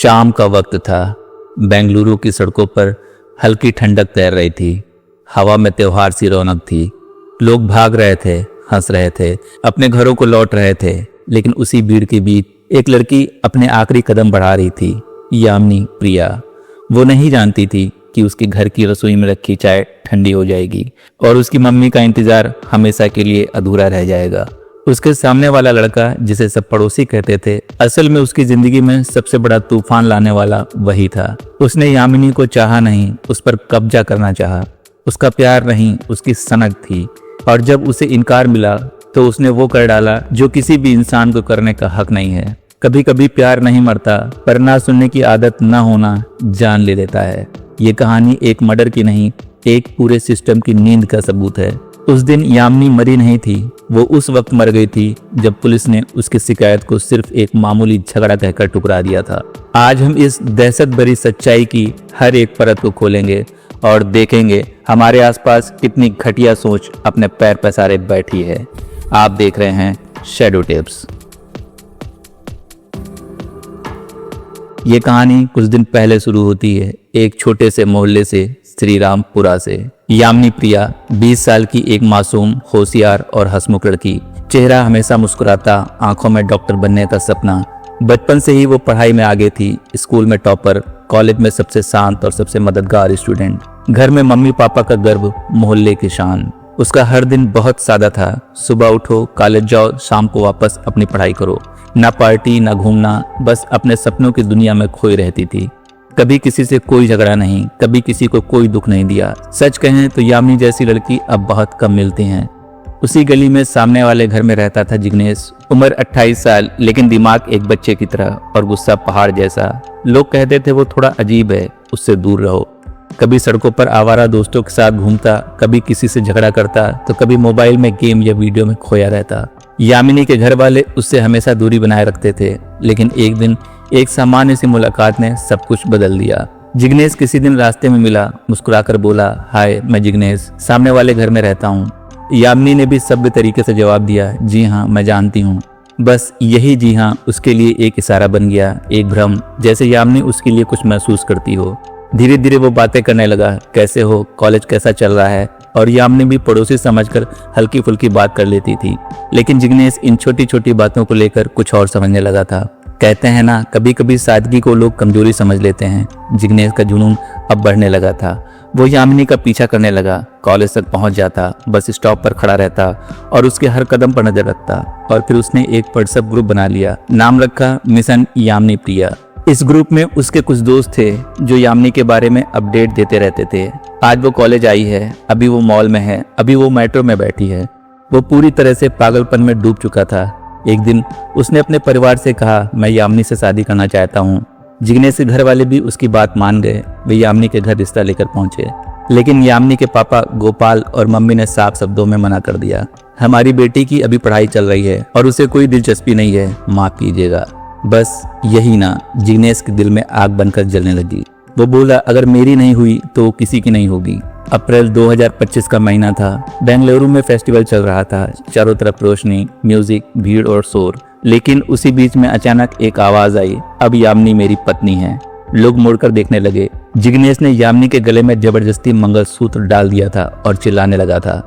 शाम का वक्त था। बेंगलुरु की सड़कों पर हल्की ठंडक तैर रही थी। हवा में त्योहार सी रौनक थी। लोग भाग रहे थे, हंस रहे थे, अपने घरों को लौट रहे थे। लेकिन उसी भीड़ के बीच एक लड़की अपने आखिरी कदम बढ़ा रही थी, यामिनी प्रिया। वो नहीं जानती थी कि उसके घर की रसोई में रखी चाय ठंडी हो जाएगी और उसकी मम्मी का इंतजार हमेशा के लिए अधूरा रह जाएगा। उसके सामने वाला लड़का, जिसे सब पड़ोसी कहते थे, असल में उसकी जिंदगी में सबसे बड़ा तूफान लाने वाला वही था। उसने यामिनी को चाहा नहीं, उस पर कब्जा करना चाहा। उसका प्यार नहीं, उसकी सनक थी। और जब उसे इनकार मिला तो उसने वो कर डाला जो किसी भी इंसान को करने का हक नहीं है। कभी कभी प्यार नहीं मरता, पर ना सुनने की आदत न होना जान ले लेता है। ये कहानी एक मर्डर की नहीं, एक पूरे सिस्टम की नींद का सबूत है। उस दिन यामिनी मरी नहीं थी, वो उस वक्त मर गई थी जब पुलिस ने उसकी शिकायत को सिर्फ एक मामूली झगड़ा कहकर ठुकरा दिया था। आज हम इस दहशत भरी सच्चाई की हर एक परत को खोलेंगे और देखेंगे हमारे आसपास कितनी घटिया सोच अपने पैर पसारे बैठी है। आप देख रहे हैं शैडो टिप्स। ये कहानी कुछ दिन पहले शुरू होती है, एक छोटे से मोहल्ले से, श्रीरामपुरा से। यामिनी प्रिया 20 साल की एक मासूम, होशियार और हंसमुख लड़की। चेहरा हमेशा मुस्कुराता, आंखों में डॉक्टर बनने का सपना। बचपन से ही वो पढ़ाई में आगे थी, स्कूल में टॉपर, कॉलेज में सबसे शांत और सबसे मददगार स्टूडेंट। घर में मम्मी पापा का गर्व, मोहल्ले की शान। उसका हर दिन बहुत सादा था। सुबह उठो, कॉलेज जाओ, शाम को वापस अपनी पढ़ाई करो। ना पार्टी, ना घूमना, बस अपने सपनों की दुनिया में खोई रहती थी। कभी किसी से कोई झगड़ा नहीं, कभी किसी को कोई दुख नहीं दिया। सच कहें तो यामिनी जैसी लड़की अब बहुत कम मिलती हैं। उसी गली में सामने वाले घर में रहता था जिग्नेश। उम्र 28 साल, लेकिन दिमाग एक बच्चे की तरह और गुस्सा पहाड़ जैसा। लोग कहते थे वो थोड़ा अजीब है, उससे दूर रहो। कभी सड़कों पर आवारा दोस्तों के साथ घूमता, कभी किसी से झगड़ा करता, तो कभी मोबाइल में गेम या वीडियो में खोया रहता। यामिनी के घर वाले उससे हमेशा दूरी बनाए रखते थे, लेकिन एक दिन एक सामान्य सी मुलाकात ने सब कुछ बदल दिया। जिग्नेश किसी दिन रास्ते में मिला, मुस्कुराकर बोला, हाय मैं जिग्नेश, सामने वाले घर में रहता हूँ। यामिनी ने भी सभ्य तरीके से जवाब दिया, जी हाँ मैं जानती हूँ। बस यही जी हाँ उसके लिए एक इशारा बन गया, एक भ्रम, जैसे यामिनी उसके लिए कुछ महसूस करती हो। धीरे धीरे वो बातें करने लगा, कैसे हो, कॉलेज कैसा चल रहा है, और यामिनी भी पड़ोसी समझकर हल्की फुल्की बात कर लेती थी। लेकिन जिग्नेश इन छोटी छोटी बातों को लेकर कुछ और समझने लगा था। कहते हैं ना, कभी कभी सादगी को लोग कमजोरी समझ लेते हैं। जिग्नेश का जुनून अब बढ़ने लगा था। वो यामिनी का पीछा करने लगा, कॉलेज तक पहुंच जाता, बस स्टॉप पर खड़ा रहता और उसके हर कदम पर नजर रखता। और फिर उसने एक व्हाट्सएप ग्रुप बना लिया, नाम रखा मिशन यामिनी प्रिया। इस ग्रुप में उसके कुछ दोस्त थे जो यामिनी के बारे में अपडेट देते रहते थे। आज वो कॉलेज आई है, अभी वो मॉल में है, अभी वो मेट्रो में बैठी है। वो पूरी तरह से पागलपन में डूब चुका था। एक दिन उसने अपने परिवार से कहा, मैं यामिनी से शादी करना चाहता हूँ। जिग्नेश के घर वाले भी उसकी बात मान गए। वे यामिनी के घर रिश्ता लेकर पहुंचे, लेकिन यामिनी के पापा गोपाल और मम्मी ने साफ शब्दों में मना कर दिया। हमारी बेटी की अभी पढ़ाई चल रही है और उसे कोई दिलचस्पी नहीं है, माफ कीजिएगा। बस यही ना जिग्नेश के दिल में आग बनकर जलने लगी। वो बोला, अगर मेरी नहीं हुई तो किसी की नहीं होगी। अप्रैल 2025 का महीना था। बेंगलुरु में फेस्टिवल चल रहा था, चारों तरफ रोशनी, म्यूजिक, भीड़ और शोर। लेकिन उसी बीच में अचानक एक आवाज आई, अब यामिनी मेरी पत्नी है। लोग मुड़कर देखने लगे। जिग्नेश ने यामिनी के गले में जबरदस्ती मंगलसूत्र डाल दिया था और चिल्लाने लगा था।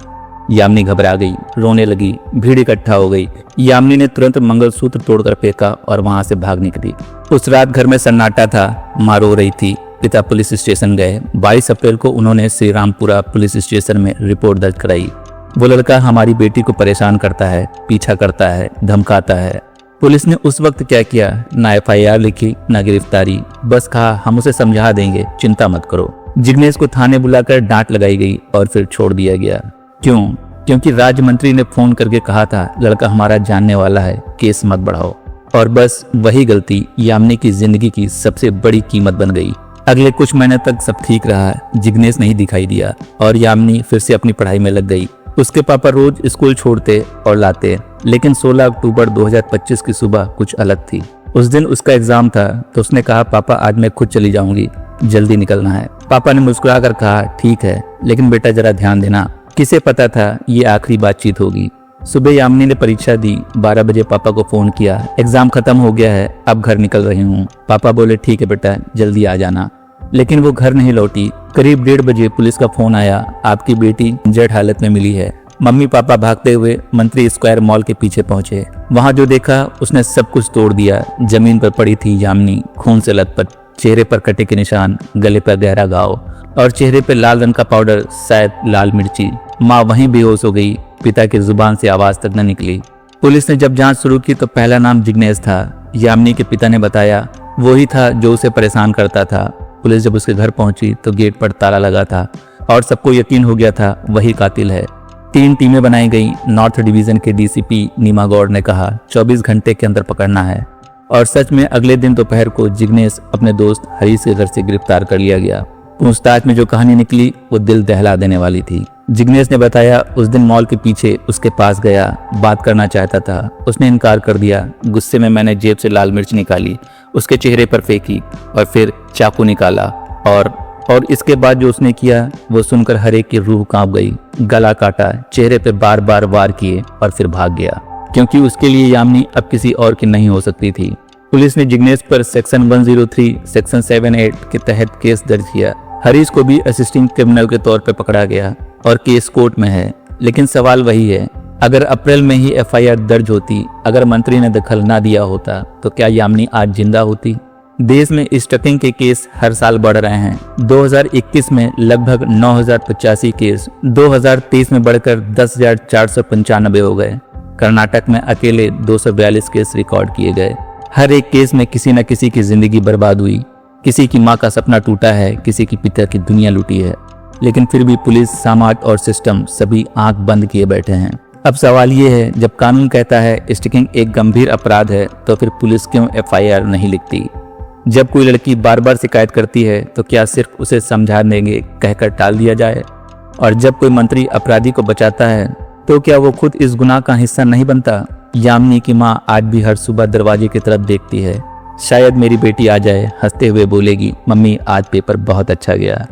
यामिनी घबरा गई, रोने लगी, भीड़ इकट्ठा हो गई। यामिनी ने तुरंत मंगलसूत्र तोड़कर फेंका और वहां से भाग निकली। उस रात घर में सन्नाटा था, माँ रो रही थी। पिता पुलिस स्टेशन गए। 22 अप्रैल को उन्होंने श्रीरामपुरा पुलिस स्टेशन में रिपोर्ट दर्ज कराई। वो लड़का हमारी बेटी को परेशान करता है, पीछा करता है, धमकाता है। पुलिस ने उस वक्त क्या किया, ना FIR लिखी, ना गिरफ्तारी, बस कहा हम उसे समझा देंगे, चिंता मत करो। जिग्नेश को थाने बुलाकर डांट लगाई गई और फिर छोड़ दिया गया। क्यों? क्योंकि राज्य मंत्री ने फोन करके कहा था, लड़का हमारा जानने वाला है, केस मत बढ़ाओ। और बस वही गलती यामिनी की जिंदगी की सबसे बड़ी कीमत बन गई। अगले कुछ महीने तक सब ठीक रहा, जिग्नेश नहीं दिखाई दिया और यामिनी फिर से अपनी पढ़ाई में लग गई। उसके पापा रोज स्कूल छोड़ते और लाते, लेकिन 16 अक्टूबर 2025 की सुबह कुछ अलग थी। उस दिन उसका एग्जाम था तो उसने कहा, पापा आज मैं खुद चली जाऊंगी, जल्दी निकलना है। पापा ने मुस्कुरा कर कहा, ठीक है, लेकिन बेटा जरा ध्यान देना। किसे पता था ये आखिरी बातचीत होगी। सुबह यामिनी ने परीक्षा दी। 12 बजे पापा को फोन किया, एग्जाम खत्म हो गया है, अब घर निकल रही हूँ। पापा बोले ठीक है बेटा, जल्दी आ जाना। लेकिन वो घर नहीं लौटी। करीब 1:30 बजे पुलिस का फोन आया, आपकी बेटी इंजर्ड हालत में मिली है। मम्मी पापा भागते हुए मंत्री स्क्वायर मॉल के पीछे पहुंचे। वहां जो देखा उसने सब कुछ तोड़ दिया। जमीन पर पड़ी थी यामिनी, खून से लथपथ, चेहरे पर कटे के निशान, गले पर गहरा घाव और चेहरे पर लाल रंग का पाउडर, शायद लाल मिर्ची। माँ वहीं बेहोश हो गई। पिता की जुबान से आवाज तक न निकली। पुलिस ने जब जांच शुरू की तो पहला नाम जिग्नेश था। यामिनी के पिता ने बताया वही था जो उसे परेशान करता था। पुलिस जब उसके घर पहुंची तो गेट पर ताला लगा था और सबको यकीन हो गया था वही कातिल है। 3 टीमें बनाई गई। नॉर्थ डिवीजन के डीसीपी नीमा गौड़ ने कहा 24 घंटे के अंदर पकड़ना है। और सच में अगले दिन दोपहर को जिग्नेश अपने दोस्त हरीश के घर से गिरफ्तार कर लिया गया। पूछताछ में जो कहानी निकली वो दिल दहला देने वाली थी। जिग्नेश ने बताया उस दिन मॉल के पीछे उसके पास गया, बात करना चाहता था, उसने इनकार कर दिया। गुस्से में मैंने जेब से लाल मिर्च निकाली, उसके चेहरे पर फेंकी और फिर चाकू निकाला और इसके बाद जो उसने किया वो सुनकर हर एक की रूह कांप गई। गला काटा, चेहरे पे बार बार वार किए और फिर भाग गया, क्योंकि उसके लिए यामिनी अब किसी और की नहीं हो सकती थी। पुलिस ने जिग्नेश पर सेक्शन 103, सेक्शन 78 के तहत केस दर्ज किया। हरीश को भी असिस्टिंग क्रिमिनल के तौर पर पकड़ा गया और केस कोर्ट में है। लेकिन सवाल वही है, अगर अप्रैल में ही एफआईआर दर्ज होती, अगर मंत्री ने दखल ना दिया होता तो क्या यामिनी आज जिंदा होती? देश में स्टकिंग के केस हर साल बढ़ रहे हैं। 2021 में लगभग 9,085 केस, 2023 में बढ़कर 10,495 हो गए। कर्नाटक में अकेले 242 केस रिकॉर्ड किए गए। हर एक केस में किसी न किसी की जिंदगी बर्बाद हुई, किसी की माँ का सपना टूटा है, किसी की पिता की दुनिया लूटी है। लेकिन फिर भी पुलिस, समाज और सिस्टम सभी आंख बंद किए बैठे हैं। अब सवाल ये है, जब कानून कहता है स्टिकिंग एक गंभीर अपराध है तो फिर पुलिस क्यों एफआईआर नहीं लिखती? जब कोई लड़की बार बार शिकायत करती है तो क्या सिर्फ उसे समझा देंगे कहकर टाल दिया जाए? और जब कोई मंत्री अपराधी को बचाता है तो क्या वो खुद इस गुनाह का हिस्सा नहीं बनता? यामिनी की माँ आज भी हर सुबह दरवाजे की तरफ देखती है। शायद मेरी बेटी आ जाए, हंसते हुए बोलेगी मम्मी आज पेपर बहुत अच्छा गया।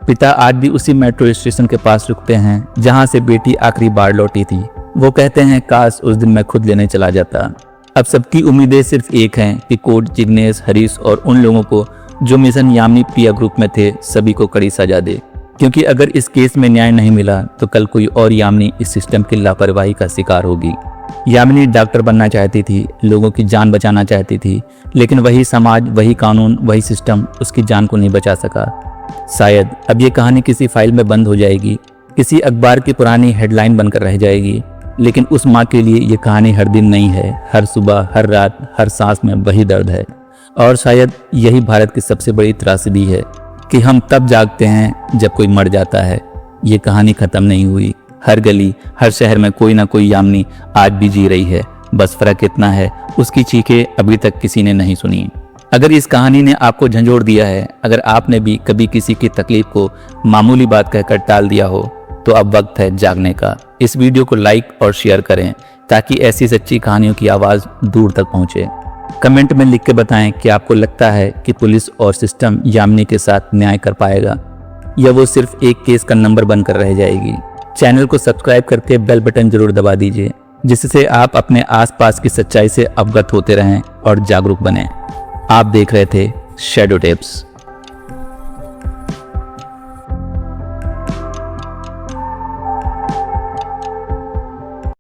पिता आज भी उसी मेट्रो स्टेशन के पास रुकते हैं जहां से बेटी आखिरी बार लौटी थी। वो कहते हैं काश उस दिन मैं खुद लेने चला जाता। अब सबकी उम्मीदें सिर्फ एक हैं कि कोर्ट जिग्नेश, हरीश और उन लोगों को जो मिशन यामिनी प्रिया ग्रुप में थे सभी को कड़ी सजा दे, क्योंकि अगर इस केस में न्याय नहीं मिला तो कल कोई और यामिनी इस सिस्टम की लापरवाही का शिकार होगी। यामिनी डॉक्टर बनना चाहती थी, लोगों की जान बचाना चाहती थी, लेकिन वही समाज, वही कानून, वही सिस्टम उसकी जान को नहीं बचा सका। शायद अब ये कहानी किसी फाइल में बंद हो जाएगी, किसी अखबार की पुरानी हेडलाइन बनकर रह जाएगी, लेकिन उस माँ के लिए ये कहानी हर दिन नहीं है। हर सुबह, हर रात, हर सांस में वही दर्द है। और शायद यही भारत की सबसे बड़ी त्रासदी है कि हम तब जागते हैं जब कोई मर जाता है। ये कहानी खत्म नहीं हुई। हर गली, हर शहर में कोई ना कोई यामिनी आज भी जी रही है। बस फर्क इतना है, उसकी चीखें अभी तक किसी ने नहीं सुनी। अगर इस कहानी ने आपको झंझोड़ दिया है, अगर आपने भी कभी किसी की तकलीफ को मामूली बात कहकर टाल दिया हो, तो अब वक्त है जागने का। इस वीडियो को लाइक और शेयर करें ताकि ऐसी सच्ची कहानियों की आवाज़ दूर तक पहुंचे। कमेंट में लिख के बताएं कि आपको लगता है कि पुलिस और सिस्टम यामिनी के साथ न्याय कर पाएगा या वो सिर्फ एक केस का नंबर बनकर रह जाएगी। चैनल को सब्सक्राइब करके बेल बटन जरूर दबा दीजिए, जिससे आप अपने आसपास की सच्चाई से अवगत होते रहें और जागरूक बने। आप देख रहे थे शैडो टेप्स।